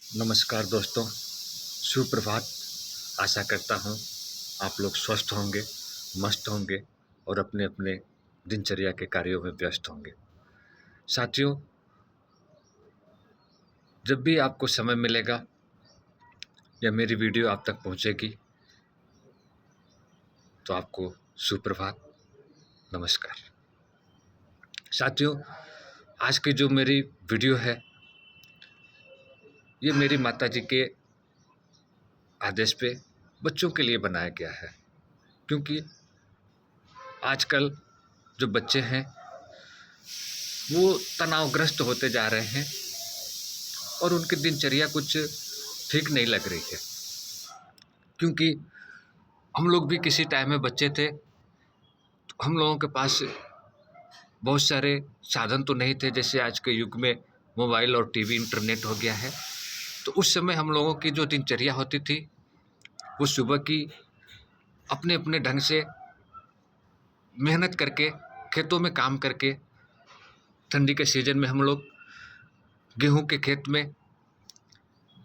नमस्कार दोस्तों, सुप्रभात। आशा करता हूँ आप लोग स्वस्थ होंगे, मस्त होंगे और अपने अपने दिनचर्या के कार्यों में व्यस्त होंगे। साथियों, जब भी आपको समय मिलेगा या मेरी वीडियो आप तक पहुँचेगी तो आपको सुप्रभात, नमस्कार। साथियों, आज की जो मेरी वीडियो है ये मेरी माताजी के आदेश पे बच्चों के लिए बनाया गया है, क्योंकि आजकल जो बच्चे हैं वो तनावग्रस्त होते जा रहे हैं और उनकी दिनचर्या कुछ ठीक नहीं लग रही है। क्योंकि हम लोग भी किसी टाइम में बच्चे थे तो हम लोगों के पास बहुत सारे साधन तो नहीं थे, जैसे आज के युग में मोबाइल और टीवी इंटरनेट हो गया है। तो उस समय हम लोगों की जो दिनचर्या होती थी वो सुबह की अपने अपने ढंग से मेहनत करके, खेतों में काम करके, ठंडी के सीजन में हम लोग गेहूं के खेत में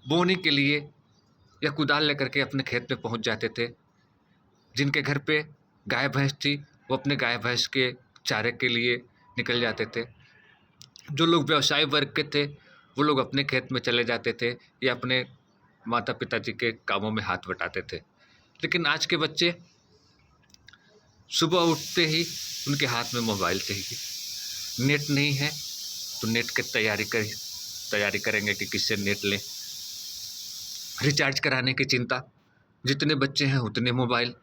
बोने के लिए या कुदाल लेकर के अपने खेत में पहुंच जाते थे। जिनके घर पे गाय भैंस थी वो अपने गाय भैंस के चारे के लिए निकल जाते थे। जो लोग व्यवसाय वर्ग के थे वो लोग अपने खेत में चले जाते थे या अपने माता पिताजी के कामों में हाथ बटाते थे। लेकिन आज के बच्चे सुबह उठते ही उनके हाथ में मोबाइल चाहिए। नेट नहीं है तो नेट की तैयारी करेंगे कि किससे नेट लें। रिचार्ज कराने की चिंता, जितने बच्चे हैं उतने मोबाइल।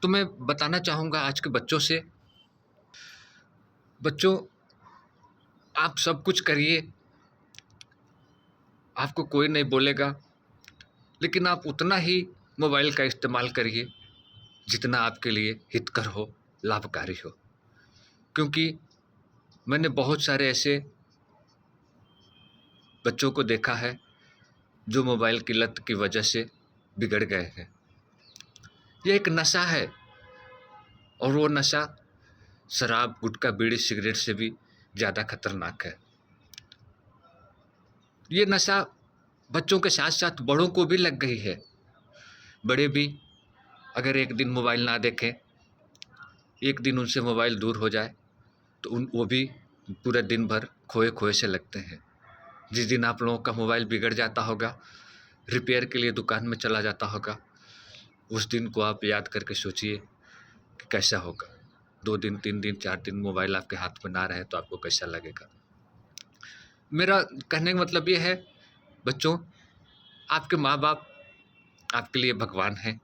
तो मैं बताना चाहूँगा आज के बच्चों से, बच्चों आप सब कुछ करिए, आपको कोई नहीं बोलेगा, लेकिन आप उतना ही मोबाइल का इस्तेमाल करिए जितना आपके लिए हितकर हो, लाभकारी हो। क्योंकि मैंने बहुत सारे ऐसे बच्चों को देखा है जो मोबाइल की लत की वजह से बिगड़ गए हैं। यह एक नशा है और वो नशा शराब, गुटखा, बीड़ी, सिगरेट से भी ज़्यादा खतरनाक है। ये नशा बच्चों के साथ साथ बड़ों को भी लग गई है। बड़े भी अगर एक दिन मोबाइल ना देखें, एक दिन उनसे मोबाइल दूर हो जाए तो वो भी पूरा दिन भर खोए खोए से लगते हैं। जिस दिन आप लोगों का मोबाइल बिगड़ जाता होगा, रिपेयर के लिए दुकान में चला जाता होगा, उस दिन को आप याद करके सोचिए कि कैसा होगा। 2 दिन, 3 दिन, 4 दिन मोबाइल आपके हाथ में ना रहे तो आपको कैसा लगेगा। मेरा कहने का मतलब ये है, बच्चों, आपके माँ बाप आपके लिए भगवान हैं।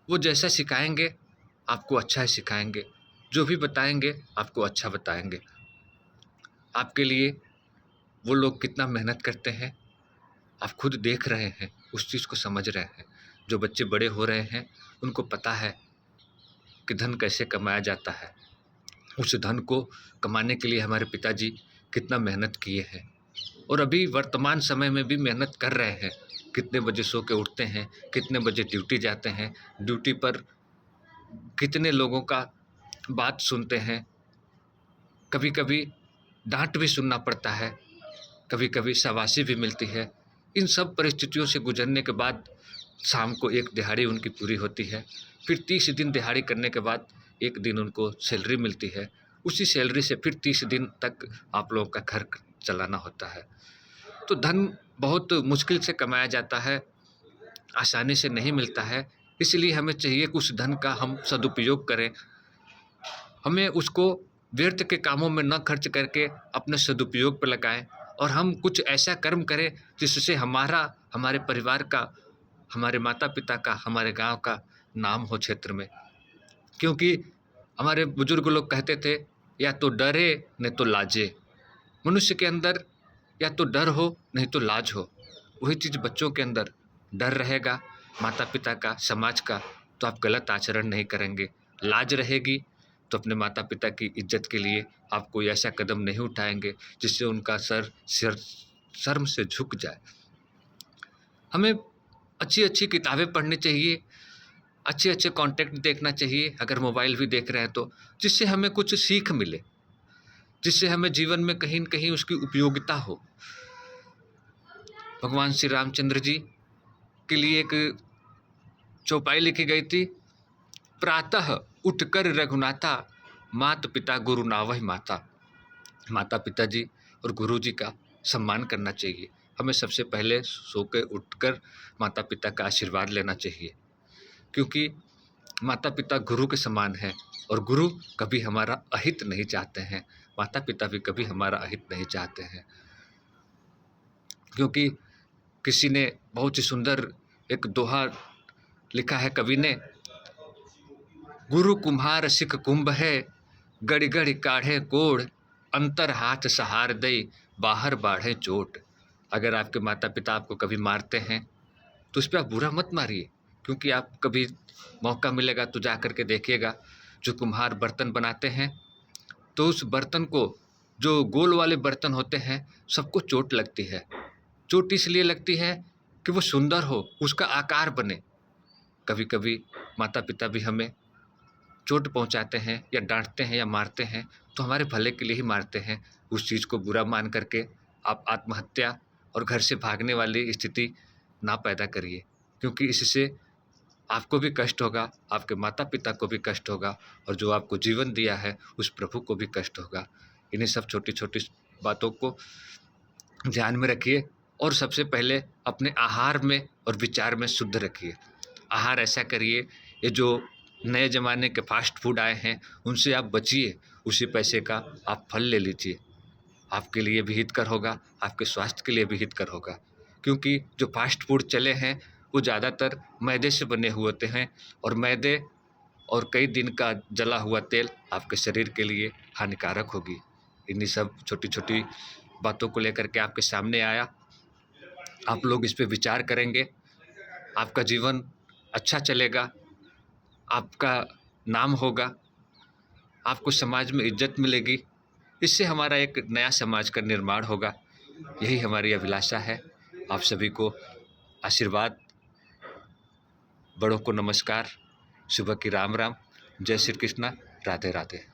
वो जैसा सिखाएंगे आपको अच्छा ही सिखाएंगे, जो भी बताएंगे आपको अच्छा बताएंगे। आपके लिए वो लोग कितना मेहनत करते हैं आप खुद देख रहे हैं, उस चीज़ को समझ रहे हैं। जो बच्चे बड़े हो रहे हैं उनको पता है कि धन कैसे कमाया जाता है। उस धन को कमाने के लिए हमारे पिताजी कितना मेहनत किए हैं और अभी वर्तमान समय में भी मेहनत कर रहे हैं। कितने बजे सो के उठते हैं, कितने बजे ड्यूटी जाते हैं, ड्यूटी पर कितने लोगों का बात सुनते हैं। कभी कभी डांट भी सुनना पड़ता है, कभी कभी शाबाशी भी मिलती है। इन सब परिस्थितियों से गुजरने के बाद शाम को एक दिहाड़ी उनकी पूरी होती है। फिर 30 दिन दिहाड़ी करने के बाद एक दिन उनको सैलरी मिलती है। उसी सैलरी से फिर 30 दिन तक आप लोगों का घर चलाना होता है। तो धन बहुत मुश्किल से कमाया जाता है, आसानी से नहीं मिलता है। इसलिए हमें चाहिए कि उस धन का हम सदुपयोग करें। हमें उसको व्यर्थ के कामों में न खर्च करके अपने सदुपयोग पर लगाएं और हम कुछ ऐसा कर्म करें जिससे हमारा, हमारे परिवार का, हमारे माता पिता का, हमारे गांव का नाम हो क्षेत्र में। क्योंकि हमारे बुजुर्ग लोग कहते थे, या तो डरे नहीं तो लाजे। मनुष्य के अंदर या तो डर हो नहीं तो लाज हो। वही चीज़ बच्चों के अंदर डर रहेगा माता पिता का, समाज का, तो आप गलत आचरण नहीं करेंगे। लाज रहेगी तो अपने माता पिता की इज्जत के लिए आप कोई ऐसा कदम नहीं उठाएंगे जिससे उनका सिर शर्म से झुक जाए। हमें अच्छी अच्छी किताबें पढ़नी चाहिए, अच्छे अच्छे कंटेंट देखना चाहिए अगर मोबाइल भी देख रहे हैं तो, जिससे हमें कुछ सीख मिले, जिससे हमें जीवन में कहीं न कहीं उसकी उपयोगिता हो। भगवान श्री रामचंद्र जी के लिए एक चौपाई लिखी गई थी, प्रातः उठकर रघुनाथा, मात पिता गुरु नावहि माता। माता पिता जी और गुरु जी का सम्मान करना चाहिए। हमें सबसे पहले सो के उठकर माता पिता का आशीर्वाद लेना चाहिए, क्योंकि माता पिता गुरु के समान हैं और गुरु कभी हमारा अहित नहीं चाहते हैं, माता पिता भी कभी हमारा अहित नहीं चाहते हैं। क्योंकि किसी ने बहुत ही सुंदर एक दोहा लिखा है कवि ने, गुरु कुम्हार सिख कुंभ है, गड़ि गड़ि काढ़े कोड़, अंतर हाथ सहार दई, बाहर बाढ़े चोट। अगर आपके माता पिता आपको कभी मारते हैं तो उस पर आप बुरा मत मारिए, क्योंकि आप कभी मौका मिलेगा तो जा कर के देखिएगा, जो कुम्हार बर्तन बनाते हैं तो उस बर्तन को, जो गोल वाले बर्तन होते हैं, सबको चोट लगती है। चोट इसलिए लगती है कि वो सुंदर हो, उसका आकार बने। कभी कभी माता पिता भी हमें चोट पहुंचाते हैं या डांटते हैं या मारते हैं तो हमारे भले के लिए ही मारते हैं। उस चीज़ को बुरा मान करके आप आत्महत्या और घर से भागने वाली स्थिति ना पैदा करिए, क्योंकि इससे आपको भी कष्ट होगा, आपके माता पिता को भी कष्ट होगा, और जो आपको जीवन दिया है उस प्रभु को भी कष्ट होगा। इन्हीं सब छोटी छोटी बातों को ध्यान में रखिए और सबसे पहले अपने आहार में और विचार में शुद्ध रखिए। आहार ऐसा करिए, ये जो नए ज़माने के फास्ट फूड आए हैं उनसे आप बचिए, उसी पैसे का आप फल ले लीजिए, आपके लिए भी हितकर होगा, आपके स्वास्थ्य के लिए भी हितकर होगा। क्योंकि जो फास्ट फूड चले हैं वो ज़्यादातर मैदे से बने हुए होते हैं, और मैदे और कई दिन का जला हुआ तेल आपके शरीर के लिए हानिकारक होगी। इन्हीं सब छोटी छोटी बातों को लेकर के आपके सामने आया। आप लोग इस पे विचार करेंगे, आपका जीवन अच्छा चलेगा, आपका नाम होगा, आपको समाज में इज्जत मिलेगी, इससे हमारा एक नया समाज का निर्माण होगा। यही हमारी अभिलाषा है। आप सभी को आशीर्वाद, बड़ों को नमस्कार, सुबह की राम राम, जय श्री कृष्णा, राधे राधे।